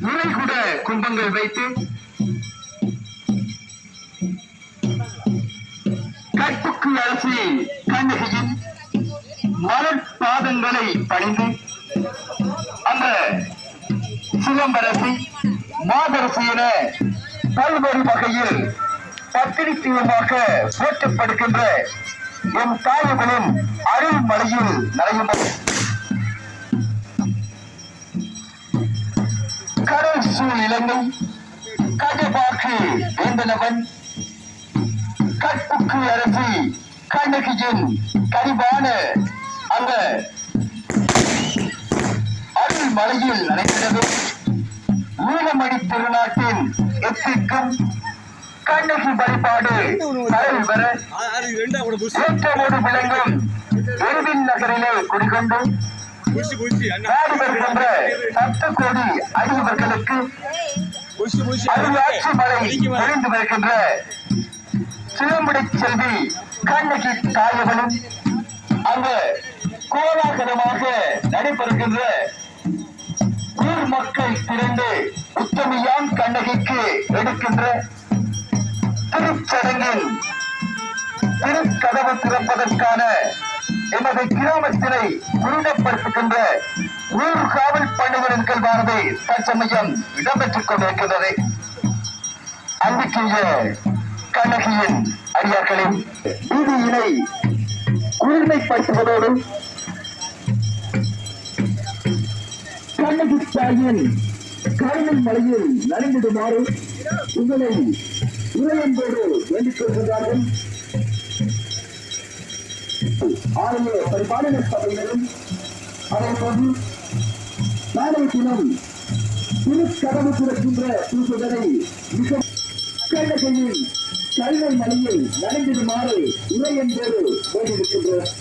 நிறைகுட கும்பங்கள் வைத்து கற்புக்கு அரசி கண்ணகியின் மலர் பாதங்களை பணிந்து அந்த சிலம்பரசி மாதரசி என பல்வேறு வகையில் பத்திரிகையமாக போற்றப்படுகின்ற என் தாயகளின் அருள் மலையில் நடையும் கடல் சூழ் இலங்கை கஜபாக்கு வேந்தனவன் கற்புக்கு அரசி கண்ணகியின் கரிவான அந்த அருள் மலையில் நடைபெற்றது. நீலமணி திருநாட்டின் எத்திக்கும் கண்ணகி வழிபாடு கடல் வர ஏற்றமோடு விளங்கும் எருவின் நகரிலே குடிகொண்டு நாடு வருகின்ற 10 கோடி அடியவர்களுக்கு அருளாட்சி மழை பொழிந்து வருகின்ற சிலம்புடை செல்வி கண்ணகி தாயவனும் அங்கு கோலாகலமாக நடைபெறுகின்ற ஊர் மக்கள் திரண்டு உத்தமியான் கண்ணகிக்கு எடுக்கின்ற திருச்சடங்கின் திருக்கதவு திறப்பதற்கான எமது கிராமத்தினை உருவப்படுத்துகின்ற ஊர் காவல் பணிகளின் கல்வானது தற்சமயம் இடம்பெற்றுக் கொண்டிருக்கின்றது. அன்பிற்குரிய கண்ணகியின் அடியார்களின் நீதியினை கூர்மைப்படுத்துவதோடு கண்ணகி தாயின் கருணை மலையில் நடைபெறுமாறு உங்களை உரையன்போடு வேண்டிக் கொள்கிறார்கள். ஆலய பரிபாலன சபையினரும் அதேபோது நாளைய தினம் திருக்கதவு திறக்கின்ற பூசுதனை மிக கண்ணகியின் கருணை மலையில் நடைபெறுமாறு உரையன்போடு வேண்டியிருக்கின்றோம்.